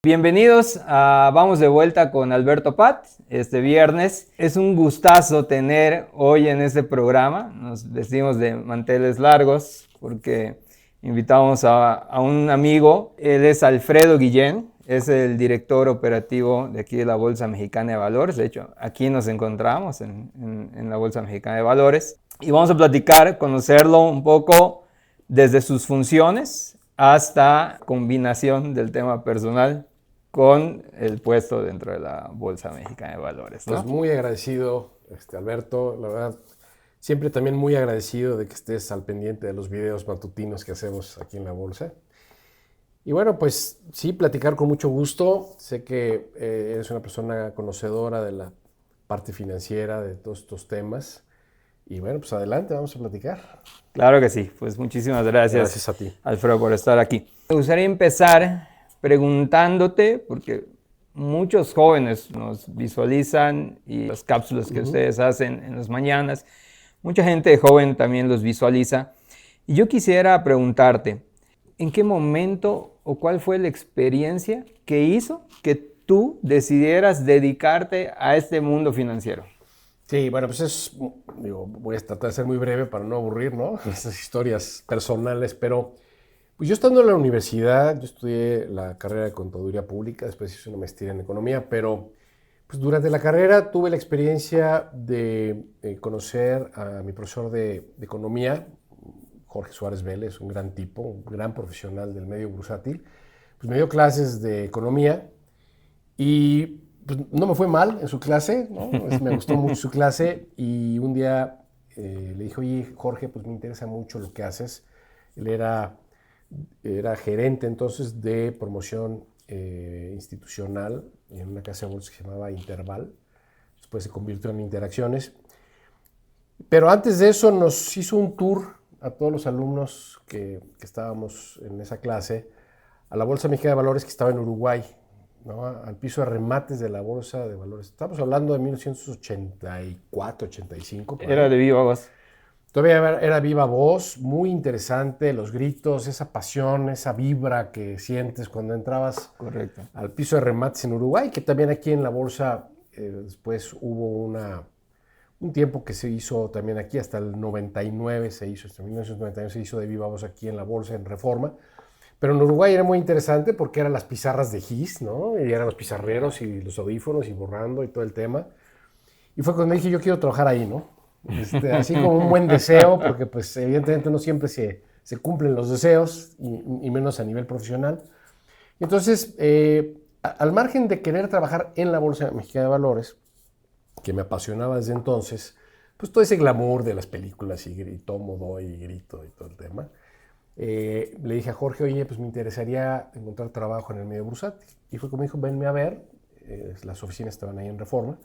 Bienvenidos a Vamos de vuelta con Alberto Pat este viernes. Es un gustazo tener hoy en este programa, nos vestimos de manteles largos porque invitamos a un amigo. Él es Alfredo Guillén, es el director operativo de aquí de la Bolsa Mexicana de Valores. De hecho, aquí nos encontramos en la Bolsa Mexicana de Valores. Y vamos a platicar, conocerlo un poco desde sus funciones hasta combinación del tema personal con el puesto dentro de la Bolsa Mexicana de Valores, ¿no? Pues muy agradecido, Alberto, la verdad, siempre también muy agradecido de que estés al pendiente de los videos matutinos que hacemos aquí en la Bolsa. Y bueno, pues sí, platicar con mucho gusto. Sé que eres una persona conocedora de la parte financiera, de todos estos temas. Y bueno, pues adelante, vamos a platicar. Claro que sí, pues muchísimas gracias, Gracias a ti. Alfredo, por estar aquí. Me gustaría empezar preguntándote, porque muchos jóvenes nos visualizan y las cápsulas que ustedes hacen en las mañanas, mucha gente joven también los visualiza. Y yo quisiera preguntarte, ¿en qué momento o cuál fue la experiencia que hizo que tú decidieras dedicarte a este mundo financiero? Sí, bueno, pues voy a tratar de ser muy breve para no aburrir, ¿no? Estas historias personales, pero pues yo estando en la universidad, yo estudié la carrera de Contaduría Pública, después hice una maestría en Economía, pero pues durante la carrera tuve la experiencia de conocer a mi profesor de Economía, Jorge Suárez Vélez, un gran tipo, un gran profesional del medio bursátil. Pues me dio clases de Economía y pues, no me fue mal en su clase, ¿no? Me gustó mucho su clase y un día le dije, oye, Jorge, pues me interesa mucho lo que haces. Él era gerente entonces de promoción institucional en una casa de bolsa que se llamaba Interval. Después se convirtió en Interacciones. Pero antes de eso nos hizo un tour a todos los alumnos que estábamos en esa clase a la Bolsa Mexicana de Valores que estaba en Uruguay, ¿no? Al piso de remates de la Bolsa de Valores. Estamos hablando de 1984, 85, por Era ahí. de viva voz. Todavía era viva voz, muy interesante, los gritos, esa pasión, esa vibra que sientes cuando entrabas Correcto. al piso de remates en Uruguay, que también aquí en la bolsa después hubo un tiempo que se hizo también aquí, hasta el 99 se hizo, hasta 1999 se hizo de viva voz aquí en la bolsa en Reforma. Pero en Uruguay era muy interesante porque eran las pizarras de GIS, ¿no? Y eran los pizarreros y los audífonos y borrando y todo el tema. Y fue cuando dije, yo quiero trabajar ahí, ¿no? Así como un buen deseo, porque pues evidentemente no siempre se cumplen los deseos, y menos a nivel profesional. Entonces, al margen de querer trabajar en la Bolsa Mexicana de Valores, que me apasionaba desde entonces, pues todo ese glamour de las películas y grito, modo y grito y todo el tema, le dije a Jorge, oye, pues me interesaría encontrar trabajo en el medio bursátil. Y fue como dijo, venme a ver, las oficinas estaban ahí en Reforma,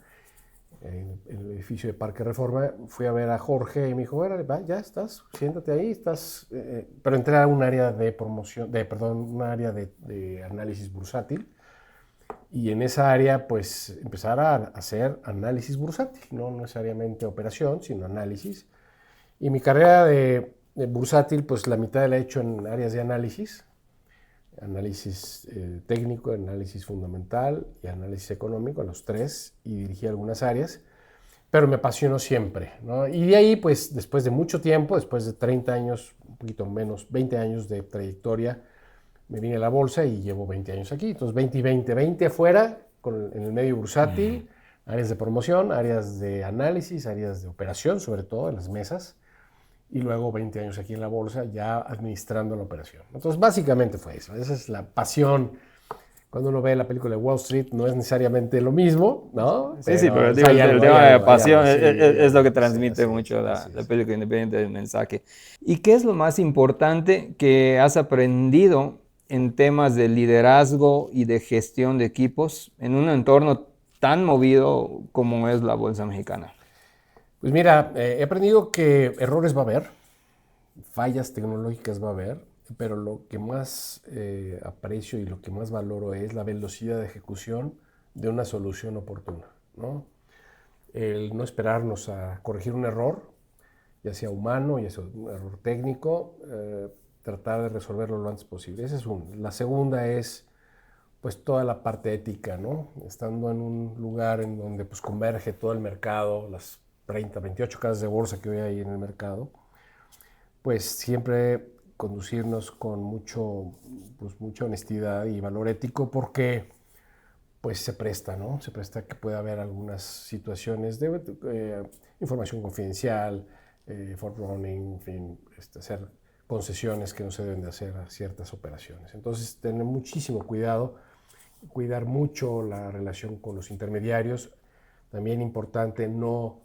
en el edificio de Parque Reforma. Fui a ver a Jorge y me dijo, órale, va, ya estás, siéntate ahí, estás. Pero entré a un área de promoción, un área de análisis bursátil. Y en esa área, pues, empezar a hacer análisis bursátil, no necesariamente operación, sino análisis. Y mi carrera de bursátil, pues, la mitad la he hecho en áreas de análisis técnico, análisis fundamental y análisis económico, los tres, y dirigí algunas áreas, pero me apasionó siempre, ¿no? Y de ahí, pues, después de mucho tiempo, después de 30 años, un poquito menos, 20 años de trayectoria, me vine a la bolsa y llevo 20 años aquí. Entonces, 20 y 20, 20 afuera, en el medio bursátil, áreas de promoción, áreas de análisis, áreas de operación, sobre todo en las mesas, y luego 20 años aquí en la bolsa ya administrando la operación. Entonces, básicamente fue eso. Esa es la pasión. Cuando uno ve la película de Wall Street, no es necesariamente lo mismo, ¿no? Sí, pero Pues digo, el tema de pasión sí, es lo que sí, transmite mucho la así es. película independiente del mensaje. ¿Y qué es lo más importante que has aprendido en temas de liderazgo y de gestión de equipos en un entorno tan movido como es la Bolsa Mexicana? Pues mira, he aprendido que errores va a haber, fallas tecnológicas va a haber, pero lo que más aprecio y lo que más valoro es la velocidad de ejecución de una solución oportuna, ¿no? El no esperarnos a corregir un error, ya sea humano, ya sea un error técnico, tratar de resolverlo lo antes posible. Esa es una. La segunda es pues toda la parte ética, ¿no? Estando en un lugar en donde pues converge todo el mercado, las 30, 28 casas de bolsa que hoy hay en el mercado, pues siempre conducirnos con pues mucha honestidad y valor ético porque pues se presta, ¿no? Se presta que pueda haber algunas situaciones de información confidencial, forwarding, en fin, hacer concesiones que no se deben de hacer a ciertas operaciones. Entonces, tener muchísimo cuidado, cuidar mucho la relación con los intermediarios. También importante no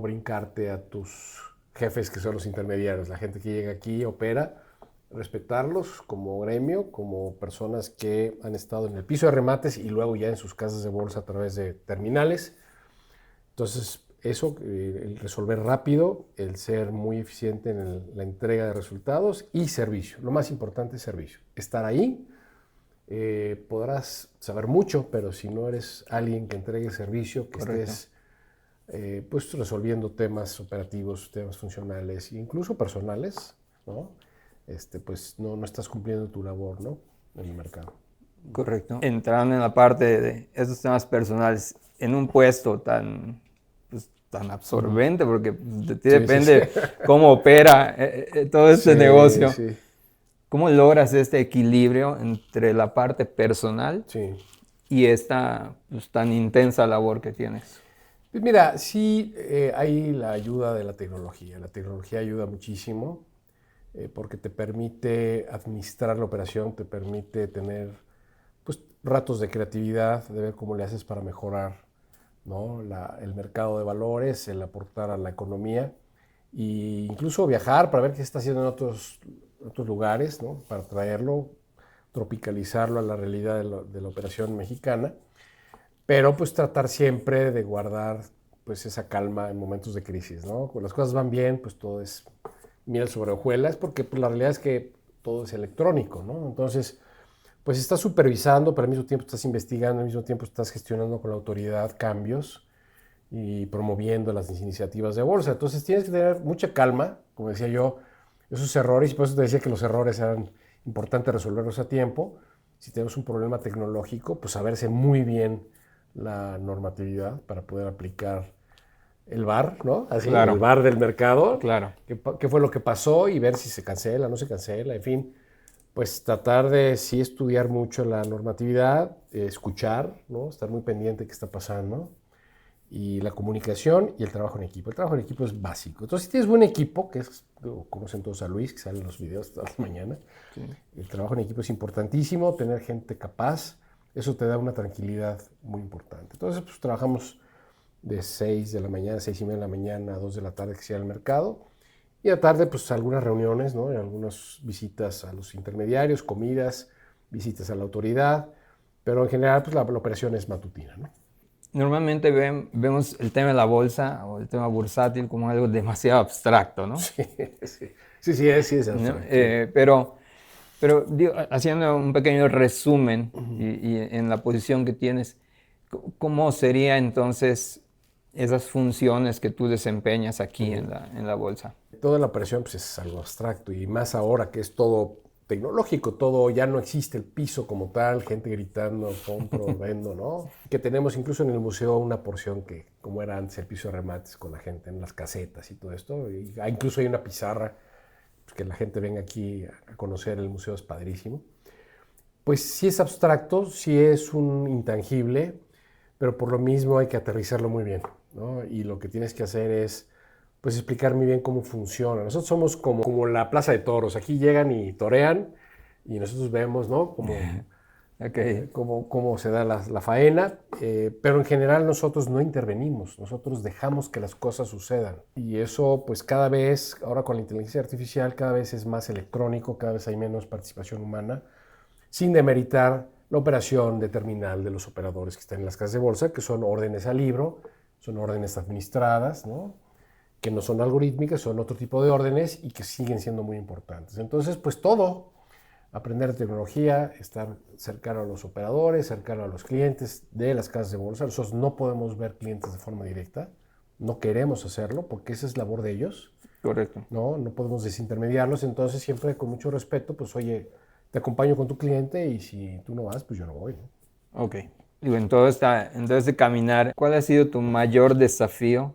brincarte a tus jefes que son los intermediarios, la gente que llega aquí opera, respetarlos como gremio, como personas que han estado en el piso de remates y luego ya en sus casas de bolsa a través de terminales. Entonces, eso, el resolver rápido, el ser muy eficiente en la entrega de resultados y servicio. Lo más importante es servicio. Estar ahí, podrás saber mucho, pero si no eres alguien que entregue servicio, que Correcto. estés pues resolviendo temas operativos, temas funcionales e incluso personales, ¿no? Pues no estás cumpliendo tu labor, ¿no? En el mercado. Correcto. Entrando en la parte de esos temas personales, en un puesto tan absorbente, porque de ti Sí, depende sí, sí. cómo opera todo este Sí, negocio. sí, ¿Cómo logras este equilibrio entre la parte personal sí. y esta pues, tan intensa labor que tienes? Pues mira, sí hay la ayuda de la tecnología. La tecnología ayuda muchísimo porque te permite administrar la operación, te permite tener pues, ratos de creatividad, de ver cómo le haces para mejorar, ¿no? El mercado de valores, el aportar a la economía e incluso viajar para ver qué se está haciendo en otros lugares, ¿no? Para traerlo, tropicalizarlo a la realidad de la operación mexicana, pero pues tratar siempre de guardar pues esa calma en momentos de crisis, ¿no? Cuando las cosas van bien, pues todo es miel sobre hojuelas, porque pues, la realidad es que todo es electrónico, ¿no? Entonces, pues estás supervisando, pero al mismo tiempo estás investigando, al mismo tiempo estás gestionando con la autoridad cambios y promoviendo las iniciativas de bolsa. Entonces tienes que tener mucha calma, como decía yo, esos errores, y por eso te decía que los errores eran importantes resolverlos a tiempo. Si tenemos un problema tecnológico, pues saberse muy bien la normatividad para poder aplicar el VAR, ¿no? Así, el Claro, VAR del mercado, claro. qué fue lo que pasó y ver si se cancela, no se cancela, en fin, pues tratar de sí estudiar mucho la normatividad, escuchar, ¿no? Estar muy pendiente de qué está pasando y la comunicación y el trabajo en equipo. El trabajo en equipo es básico. Entonces, si tienes buen equipo, que es, conocen todos a Luis, que salen los videos toda la mañana, Sí. el trabajo en equipo es importantísimo, tener gente capaz, eso te da una tranquilidad muy importante. Entonces, pues trabajamos de 6 de la mañana, 6:30 de la mañana a 2 de la tarde que sea el mercado. Y a la tarde, pues algunas reuniones, ¿no? Y algunas visitas a los intermediarios, comidas, visitas a la autoridad, pero en general, pues la operación es matutina, ¿no? Normalmente vemos el tema de la bolsa o el tema bursátil como algo demasiado abstracto, ¿no? Sí, sí, sí es ¿No? abstracto, sí. Pero digo, haciendo un pequeño resumen y en la posición que tienes, ¿cómo sería entonces esas funciones que tú desempeñas aquí en la bolsa? Toda la operación pues, es algo abstracto y más ahora que es todo tecnológico, todo ya no existe el piso como tal, gente gritando, compro, vendo, ¿no? Que tenemos incluso en el museo una porción que, como era antes el piso de remates con la gente en las casetas y todo esto, y incluso hay una pizarra, pues, que la gente venga aquí a conocer el museo, es padrísimo. Pues sí es abstracto, sí es un intangible, pero por lo mismo hay que aterrizarlo muy bien, ¿no? Y lo que tienes que hacer es, pues, explicar muy bien cómo funciona. Nosotros somos como la plaza de toros, aquí llegan y torean y nosotros vemos, ¿no? Ok, Cómo se da la faena, pero en general nosotros no intervenimos, nosotros dejamos que las cosas sucedan. Y eso, pues cada vez, ahora con la inteligencia artificial, cada vez es más electrónico, cada vez hay menos participación humana, sin demeritar la operación de terminal de los operadores que están en las casas de bolsa, que son órdenes al libro, son órdenes administradas, ¿no? Que no son algorítmicas, son otro tipo de órdenes y que siguen siendo muy importantes. Entonces, pues todo, aprender tecnología, estar cercano a los operadores, cercano a los clientes de las casas de bolsa. Nosotros no podemos ver clientes de forma directa, no queremos hacerlo porque esa es labor de ellos, correcto. ¿no? No podemos desintermediarlos, entonces siempre con mucho respeto, pues oye, te acompaño con tu cliente y si tú no vas, pues yo no voy, ¿no? Ok. Digo, en todo este caminar, ¿cuál ha sido tu mayor desafío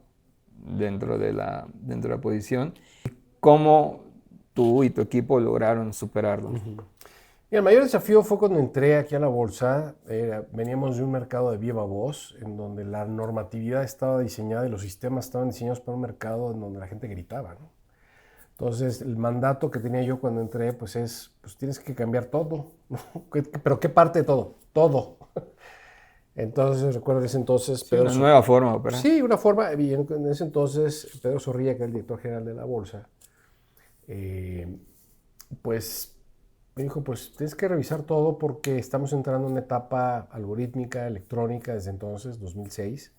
dentro de la posición? ¿Cómo tú y tu equipo lograron superarlo? Y el mayor desafío fue cuando entré aquí a la bolsa. Veníamos de un mercado de viva voz, en donde la normatividad estaba diseñada y los sistemas estaban diseñados para un mercado en donde la gente gritaba, ¿no? Entonces, el mandato que tenía yo cuando entré, pues pues tienes que cambiar todo, ¿no? ¿Pero qué parte de todo? Todo. Entonces, recuerdo en ese entonces, Sí, una nueva forma de operar. Sí, una forma, y en ese entonces, Pedro Zorrilla, que era el director general de la bolsa, eh, pues me dijo, pues tienes que revisar todo porque estamos entrando en una etapa algorítmica, electrónica desde entonces, 2006,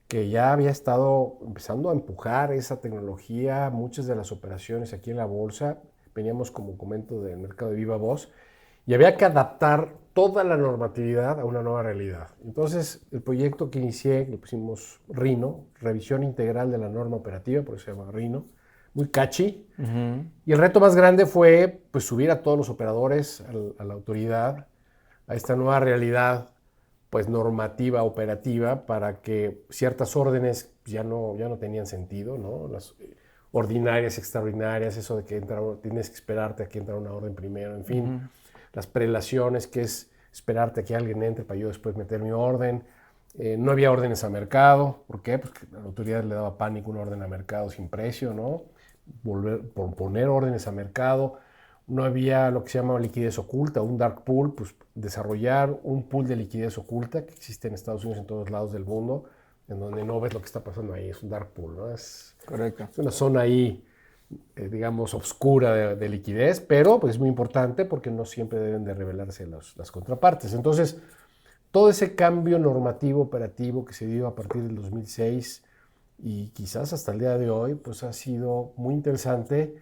que ya había estado empezando a empujar esa tecnología, muchas de las operaciones aquí en la bolsa, veníamos como comento del mercado de viva voz, y había que adaptar toda la normatividad a una nueva realidad. Entonces, el proyecto que inicié, le pusimos RINO, Revisión Integral de la Norma Operativa, por eso se llama RINO, muy catchy. Y el reto más grande fue pues, subir a todos los operadores, a la autoridad, a esta nueva realidad pues, normativa, operativa, para que ciertas órdenes ya no tenían sentido, ¿no? Las ordinarias, extraordinarias, eso de que tienes que esperarte a que entra una orden primero, en fin. Las prelaciones, que es esperarte a que alguien entre para yo después meter mi orden. No había órdenes a mercado. ¿Por qué? Porque a la autoridad le daba pánico una orden a mercado sin precio, ¿no? Por poner órdenes a mercado. No había lo que se llama liquidez oculta, un dark pool, pues desarrollar un pool de liquidez oculta que existe en Estados Unidos, en todos lados del mundo, en donde no ves lo que está pasando ahí, es un dark pool, ¿no? Correcto. Es una zona ahí, digamos, oscura de liquidez, pero pues es muy importante porque no siempre deben de revelarse las contrapartes. Entonces, todo ese cambio normativo operativo que se dio a partir del 2006 y quizás hasta el día de hoy, pues ha sido muy interesante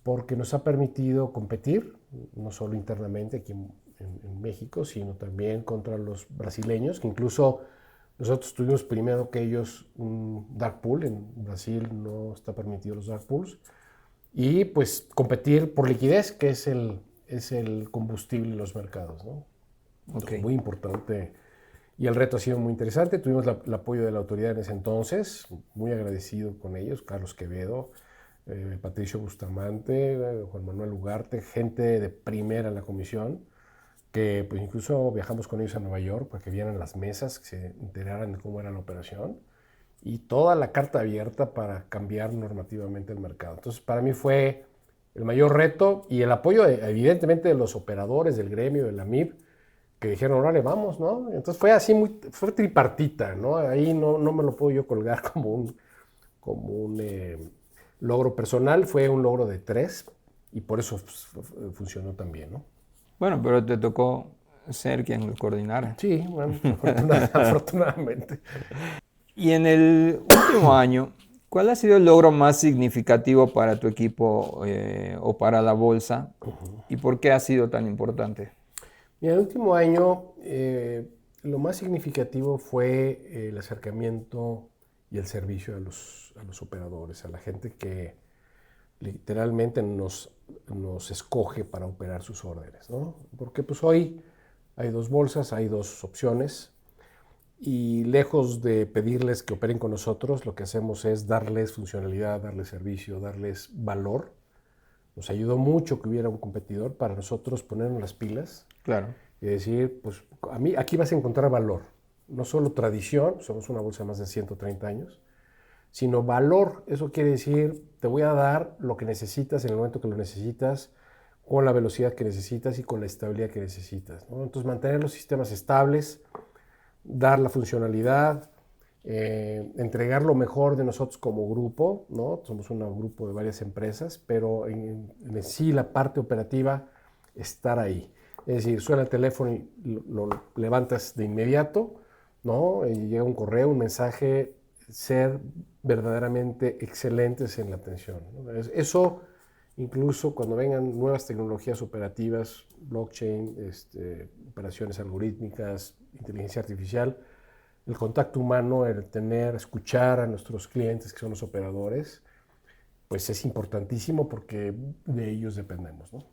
porque nos ha permitido competir, no solo internamente aquí en México, sino también contra los brasileños, que incluso nosotros tuvimos primero que ellos un dark pool. En Brasil no está permitido los dark pools. Y pues competir por liquidez, que es el combustible en los mercados, ¿no? Entonces, Ok. muy importante. Y el reto ha sido muy interesante. Tuvimos el apoyo de la autoridad en ese entonces, muy agradecido con ellos, Carlos Quevedo, Patricio Bustamante, Juan Manuel Ugarte, gente de primera en la comisión, que pues incluso viajamos con ellos a Nueva York para que vieran las mesas, que se enteraran de cómo era la operación y toda la carta abierta para cambiar normativamente el mercado. Entonces, para mí fue el mayor reto y el apoyo, evidentemente, de los operadores del gremio, de la MIB, que dijeron, órale, vamos, ¿no? Entonces fue así, fue tripartita, ¿no? Ahí no me lo puedo yo colgar como un logro personal, fue un logro de 3 y por eso pues, funcionó tan bien, ¿no? Bueno, pero te tocó ser quien lo coordinara. Sí, bueno, afortunadamente. Y en el último año, ¿cuál ha sido el logro más significativo para tu equipo o para la bolsa? ¿Y por qué ha sido tan importante? Y en el último año, lo más significativo fue el acercamiento y el servicio a los operadores, a la gente que literalmente nos escoge para operar sus órdenes, ¿no? Porque pues hoy hay 2 bolsas, hay 2 opciones y lejos de pedirles que operen con nosotros, lo que hacemos es darles funcionalidad, darles servicio, darles valor. Nos ayudó mucho que hubiera un competidor para nosotros ponernos las pilas Claro. y decir, pues a mí aquí vas a encontrar valor. No solo tradición, somos una bolsa de más de 130 años, sino valor. Eso quiere decir, te voy a dar lo que necesitas en el momento que lo necesitas, con la velocidad que necesitas y con la estabilidad que necesitas, ¿no? Entonces, mantener los sistemas estables, dar la funcionalidad, entregar lo mejor de nosotros como grupo, ¿no? Somos un grupo de varias empresas, pero en sí la parte operativa, estar ahí. Es decir, suena el teléfono y lo levantas de inmediato, ¿no? Y llega un correo, un mensaje, ser verdaderamente excelentes en la atención, ¿no? Eso, incluso cuando vengan nuevas tecnologías operativas, blockchain, operaciones algorítmicas, inteligencia artificial, el contacto humano, el escuchar a nuestros clientes, que son los operadores, pues es importantísimo porque de ellos dependemos, ¿no?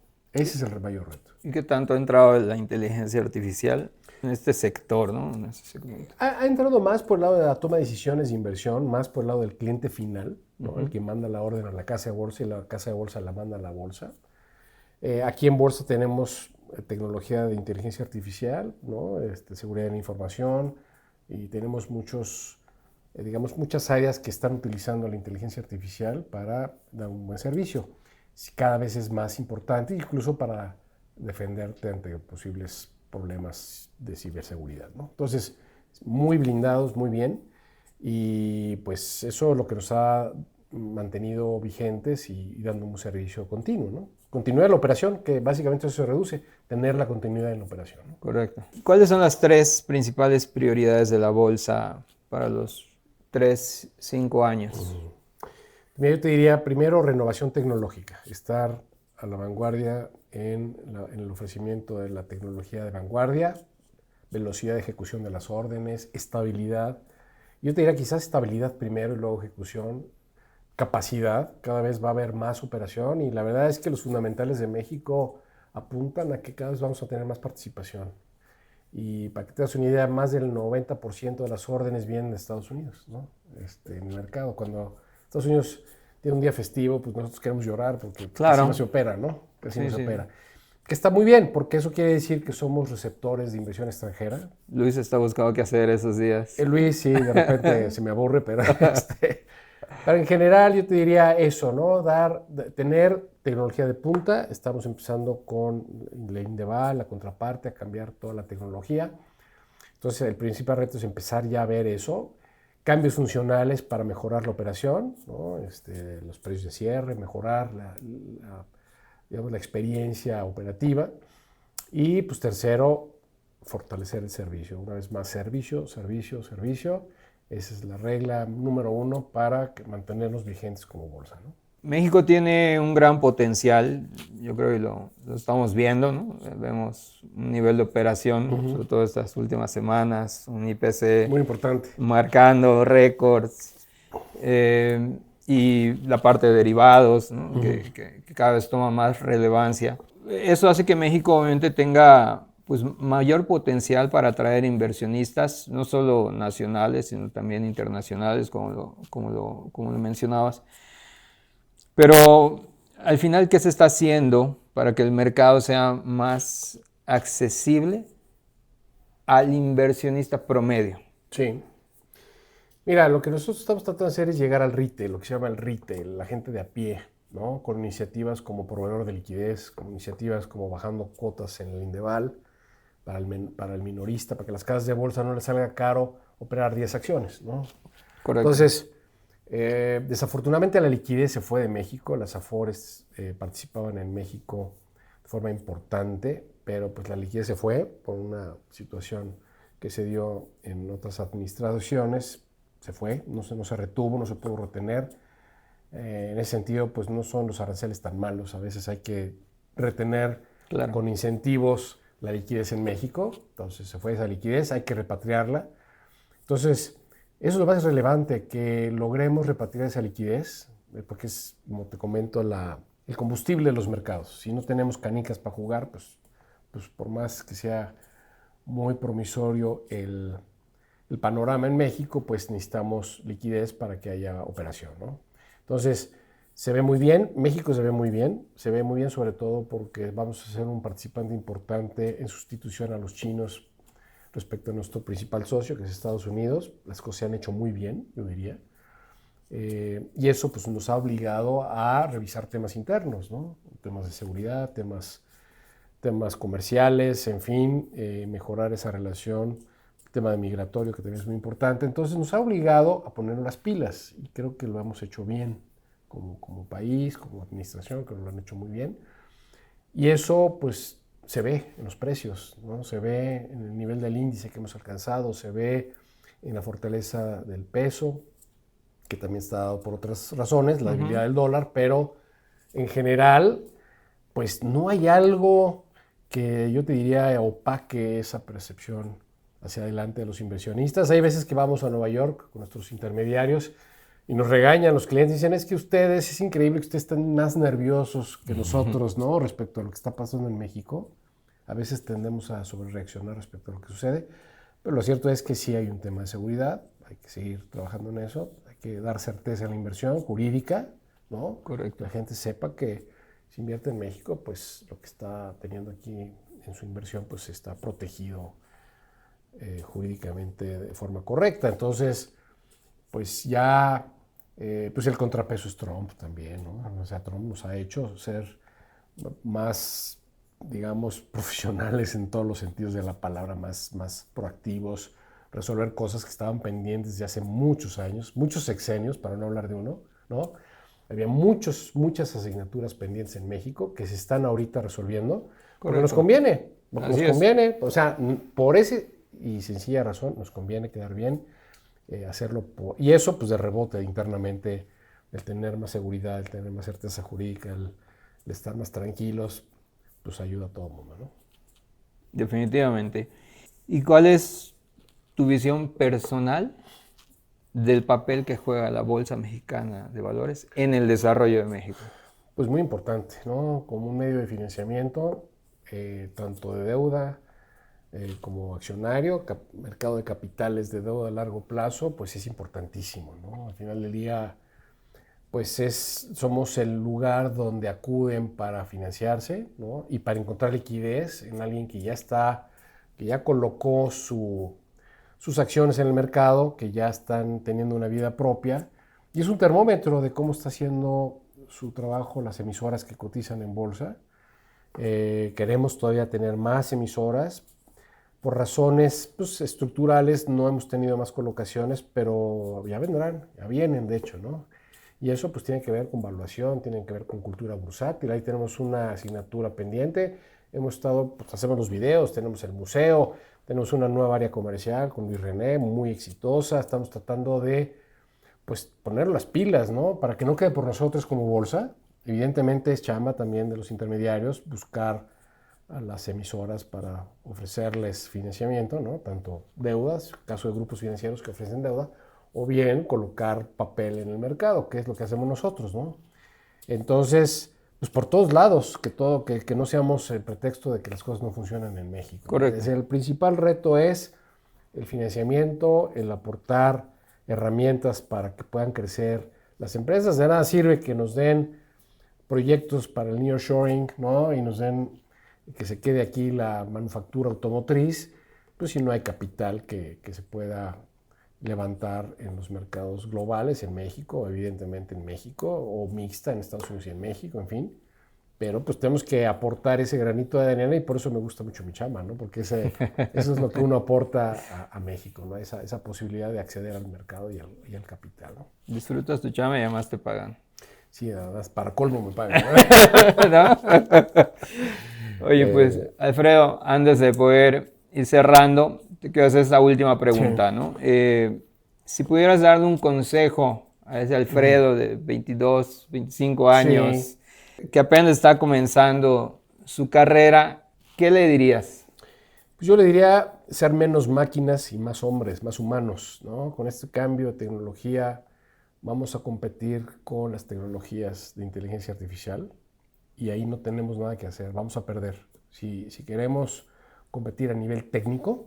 Ese es el mayor reto. ¿Y qué tanto ha entrado la inteligencia artificial en este sector, ¿no? En este segmento. Ha entrado más por el lado de la toma de decisiones de inversión, más por el lado del cliente final, ¿no? El que manda la orden a la casa de bolsa y la casa de bolsa la manda a la bolsa. Aquí en bolsa tenemos tecnología de inteligencia artificial, ¿no? Seguridad de la información, y tenemos digamos, muchas áreas que están utilizando la inteligencia artificial para dar un buen servicio. Cada vez es más importante, incluso para defenderte ante posibles problemas de ciberseguridad, ¿no? Entonces, muy blindados, muy bien, y pues eso es lo que nos ha mantenido vigentes y dando un servicio continuo, ¿no? Continuidad de la operación, que básicamente eso se reduce, tener la continuidad en la operación, ¿no? Correcto. ¿Cuáles son las 3 principales prioridades de la bolsa para los 3, 5 años? Mira, yo te diría, primero, renovación tecnológica, estar a la vanguardia en el ofrecimiento de la tecnología de vanguardia, velocidad de ejecución de las órdenes, estabilidad. Yo te diría quizás estabilidad primero y luego ejecución, capacidad, cada vez va a haber más operación, y la verdad es que los fundamentales de México apuntan a que cada vez vamos a tener más participación. Y para que te das una idea, más del 90% de las órdenes vienen de Estados Unidos, ¿no? En el mercado. Cuando Estados Unidos tiene un día festivo, pues nosotros queremos llorar porque Claro. casi no se opera, ¿no? Casi no Sí, se sí. opera. Que está muy bien, porque eso quiere decir que somos receptores de inversión extranjera. Luis está buscando qué hacer esos días. Luis, sí, de repente se me aburre, pero, pero en general yo te diría eso, ¿no? Tener tecnología de punta. Estamos empezando con la Indeval, la contraparte, a cambiar toda la tecnología. Entonces, el principal reto es empezar ya a ver eso. Cambios funcionales para mejorar la operación, ¿no? Los precios de cierre, mejorar digamos, la experiencia operativa. Y pues tercero, fortalecer el servicio. Una vez más, servicio, servicio, servicio. Esa es la regla número 1 para mantenernos vigentes como bolsa, ¿no? México tiene un gran potencial, yo creo que lo estamos viendo, ¿no? Vemos un nivel de operación, sobre todo estas últimas semanas, un IPC Muy importante. marcando récords, y la parte de derivados, ¿no? que cada vez toma más relevancia. Eso hace que México obviamente tenga pues, mayor potencial para atraer inversionistas, no solo nacionales, sino también internacionales, como lo mencionabas. Pero al final, ¿qué se está haciendo para que el mercado sea más accesible al inversionista promedio? Sí. Mira, lo que nosotros estamos tratando de hacer es llegar al retail, lo que se llama el retail, la gente de a pie, ¿no? Con iniciativas como proveedor de liquidez, con iniciativas como bajando cuotas en el Indeval para el minorista, para que las casas de bolsa no les salga caro operar 10 acciones, ¿no? Correcto. Entonces, desafortunadamente la liquidez se fue de México, las Afores participaban en México de forma importante, pero pues la liquidez se fue por una situación que se dio en otras administraciones, se fue, no se retuvo, no se pudo retener. En ese sentido, pues no son los aranceles tan malos, a veces hay que retener Claro. con incentivos la liquidez en México, entonces se fue esa liquidez, hay que repatriarla. Entonces, eso es lo más relevante, que logremos repatriar esa liquidez, porque es, como te comento, el combustible de los mercados. Si no tenemos canicas para jugar, pues por más que sea muy promisorio el panorama en México, pues necesitamos liquidez para que haya operación, ¿no? Entonces, se ve muy bien, México se ve muy bien sobre todo porque vamos a ser un participante importante en sustitución a los chinos respecto a nuestro principal socio, que es Estados Unidos. Las cosas se han hecho muy bien, yo diría. Y eso pues, nos ha obligado a revisar temas internos, ¿no? Temas de seguridad, temas comerciales, en fin, mejorar esa relación, el tema de migratorio, que también es muy importante. Entonces nos ha obligado a poner las pilas, y creo que lo hemos hecho bien como país, como administración, creo que lo han hecho muy bien. Y eso pues se ve en los precios, ¿no? Se ve en el nivel del índice que hemos alcanzado, se ve en la fortaleza del peso, que también está dado por otras razones, la debilidad del dólar, pero en general, pues no hay algo que yo te diría opaque esa percepción hacia adelante de los inversionistas. Hay veces que vamos a Nueva York con nuestros intermediarios Y nos regañan los clientes, dicen, es que ustedes, es increíble que ustedes están más nerviosos que nosotros, ¿no? Respecto a lo que está pasando en México. A veces tendemos a sobrereaccionar respecto a lo que sucede, pero lo cierto es que sí hay un tema de seguridad, hay que seguir trabajando en eso, hay que dar certeza a la inversión jurídica, ¿no? Correcto. Que la gente sepa que si invierte en México, pues lo que está teniendo aquí en su inversión, pues está protegido jurídicamente de forma correcta. Entonces, pues ya, pues el contrapeso es Trump también, ¿no? O sea, Trump nos ha hecho ser más, digamos, profesionales en todos los sentidos de la palabra, más proactivos, resolver cosas que estaban pendientes desde hace muchos años, muchos sexenios, para no hablar de uno, ¿no? Había muchas asignaturas pendientes en México que se están ahorita resolviendo porque nos conviene, o sea, por ese y sencilla razón nos conviene quedar bien, hacerlo y eso pues de rebote internamente, el tener más seguridad, el tener más certeza jurídica, el estar más tranquilos, pues ayuda a todo el mundo, ¿no? Definitivamente. ¿Y cuál es tu visión personal del papel que juega la Bolsa Mexicana de Valores en el desarrollo de México? Pues muy importante, ¿no? Como un medio de financiamiento, tanto de deuda como accionario, mercado de capitales de deuda a largo plazo, pues es importantísimo, ¿no? Al final del día, pues somos el lugar donde acuden para financiarse, ¿no? Y para encontrar liquidez en alguien que ya colocó sus acciones en el mercado, que ya están teniendo una vida propia. Y es un termómetro de cómo está haciendo su trabajo las emisoras que cotizan en bolsa. Queremos todavía tener más emisoras. Por razones pues, estructurales no hemos tenido más colocaciones, pero ya vendrán, ya vienen de hecho, ¿no? Y eso pues tiene que ver con valuación, tiene que ver con cultura bursátil. Ahí tenemos una asignatura pendiente. Pues hacemos los videos, tenemos el museo, tenemos una nueva área comercial con Luis René, muy exitosa. Estamos tratando de pues poner las pilas, ¿no? Para que no quede por nosotros como bolsa. Evidentemente es chamba también de los intermediarios buscar a las emisoras para ofrecerles financiamiento, ¿no? Tanto deudas, caso de grupos financieros que ofrecen deuda, o bien colocar papel en el mercado, que es lo que hacemos nosotros, ¿no? Entonces, pues por todos lados, que no seamos el pretexto de que las cosas no funcionan en México. Correcto. El principal reto es el financiamiento, el aportar herramientas para que puedan crecer las empresas. De nada sirve que nos den proyectos para el nearshoring, ¿no? Y nos den que se quede aquí la manufactura automotriz, pues si no hay capital que se pueda levantar en los mercados globales, en México, evidentemente en México, o mixta en Estados Unidos y en México, en fin. Pero pues tenemos que aportar ese granito de arena y por eso me gusta mucho mi chamba, ¿no? Porque eso es lo que uno aporta a México, ¿no? Esa posibilidad de acceder al mercado y al capital, ¿no? Disfrutas tu chamba y además te pagan. Sí, además, para colmo me pagan, ¿No? Oye, pues, Alfredo, antes de poder ir cerrando, te quiero hacer esta última pregunta, ¿no? Si pudieras darle un consejo a ese Alfredo de 22, 25 años, que apenas está comenzando su carrera, ¿qué le dirías? Pues yo le diría ser menos máquinas y más hombres, más humanos, ¿no? Con este cambio de tecnología vamos a competir con las tecnologías de inteligencia artificial y ahí no tenemos nada que hacer, vamos a perder. Si queremos competir a nivel técnico,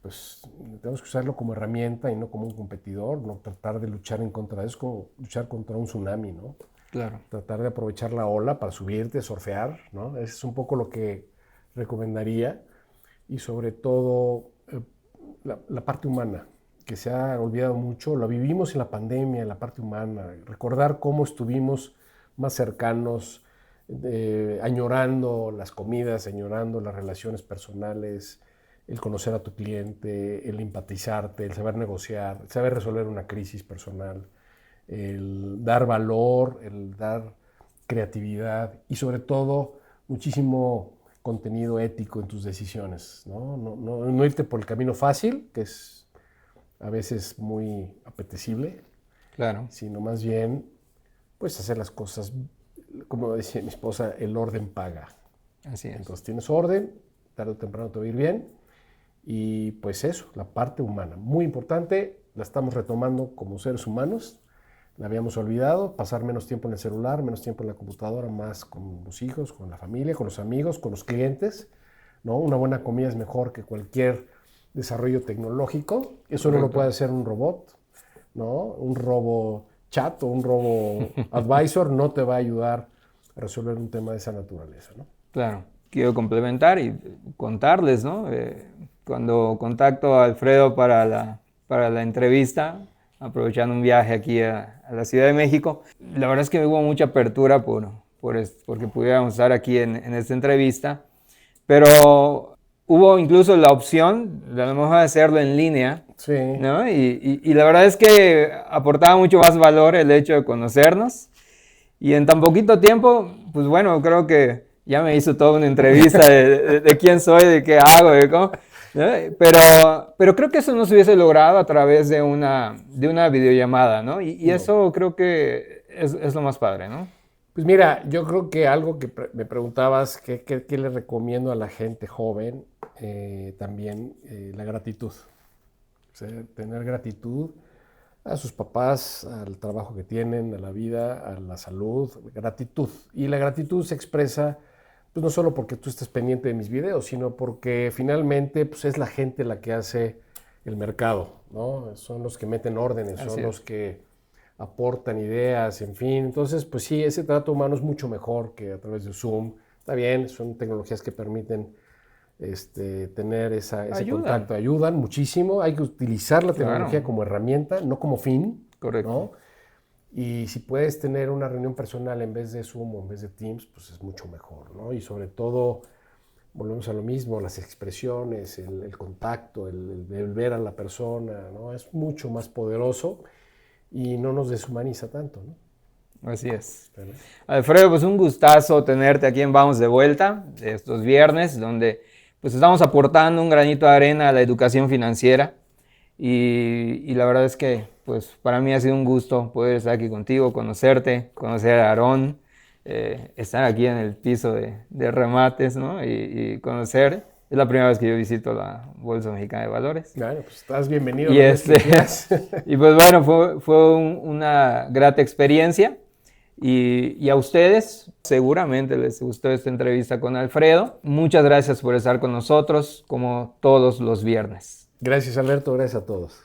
pues tenemos que usarlo como herramienta y no como un competidor, no tratar de luchar en contra de eso, es como luchar contra un tsunami, ¿no? Claro. Tratar de aprovechar la ola para subirte, surfear, ¿no? Eso es un poco lo que recomendaría y sobre todo la parte humana, que se ha olvidado mucho, lo vivimos en la pandemia, la parte humana, recordar cómo estuvimos más cercanos, añorando las comidas, añorando las relaciones personales, el conocer a tu cliente, el empatizarte, el saber negociar, el saber resolver una crisis personal, el dar valor, el dar creatividad y sobre todo muchísimo contenido ético en tus decisiones, ¿no? No irte por el camino fácil, que es a veces muy apetecible, Claro. sino más bien pues hacer las cosas, como decía mi esposa, el orden paga. Así es. Entonces tienes orden, tarde o temprano te va a ir bien y pues eso, la parte humana, muy importante, la estamos retomando como seres humanos. La habíamos olvidado, pasar menos tiempo en el celular, menos tiempo en la computadora, más con los hijos, con la familia, con los amigos, con los clientes, ¿no? Una buena comida es mejor que cualquier desarrollo tecnológico. Eso no lo puede hacer un robot, ¿no? Un robo chat o un robo advisor no te va a ayudar a resolver un tema de esa naturaleza, ¿no? Claro, quiero complementar y contarles, ¿no? Cuando contacto a Alfredo para la entrevista, aprovechando un viaje aquí a la Ciudad de México, la verdad es que hubo mucha apertura porque pudiéramos estar aquí en esta entrevista, pero hubo incluso la opción de a lo mejor hacerlo en línea, Sí. ¿no? Y la verdad es que aportaba mucho más valor el hecho de conocernos, y en tan poquito tiempo, pues bueno, creo que ya me hizo toda una entrevista de quién soy, de qué hago, de cómo, ¿no? Pero creo que eso no se hubiese logrado a través de una videollamada, ¿no? Y No. eso creo que es lo más padre, ¿no? Pues mira, yo creo que algo que me preguntabas, ¿qué le recomiendo a la gente joven? También la gratitud. O sea, tener gratitud a sus papás, al trabajo que tienen, a la vida, a la salud, gratitud. Y la gratitud se expresa, pues no solo porque tú estés pendiente de mis videos, sino porque finalmente pues, es la gente la que hace el mercado, ¿no? Son los que meten órdenes, son los que aportan ideas, en fin. Entonces, pues sí, ese trato humano es mucho mejor que a través de Zoom. Está bien, son tecnologías que permiten tener ese contacto, ayudan muchísimo. Hay que utilizar la tecnología como herramienta, no como fin. Correcto. ¿No? Y si puedes tener una reunión personal en vez de Zoom o en vez de Teams, pues es mucho mejor, ¿no? Y sobre todo, volvemos a lo mismo, las expresiones, el contacto, el ver a la persona, ¿no? Es mucho más poderoso y no nos deshumaniza tanto, ¿no? Así es. Alfredo, pues un gustazo tenerte aquí en Vamos de Vuelta, estos viernes, donde pues estamos aportando un granito de arena a la educación financiera, y la verdad es que pues para mí ha sido un gusto poder estar aquí contigo, conocerte, conocer a Aarón, estar aquí en el piso de remates, ¿no? Y conocer. Es la primera vez que yo visito la Bolsa Mexicana de Valores. Claro, pues estás bienvenido. Y, y pues bueno, fue una grata experiencia. Y a ustedes seguramente les gustó esta entrevista con Alfredo. Muchas gracias por estar con nosotros, como todos los viernes. Gracias, Alberto. Gracias a todos.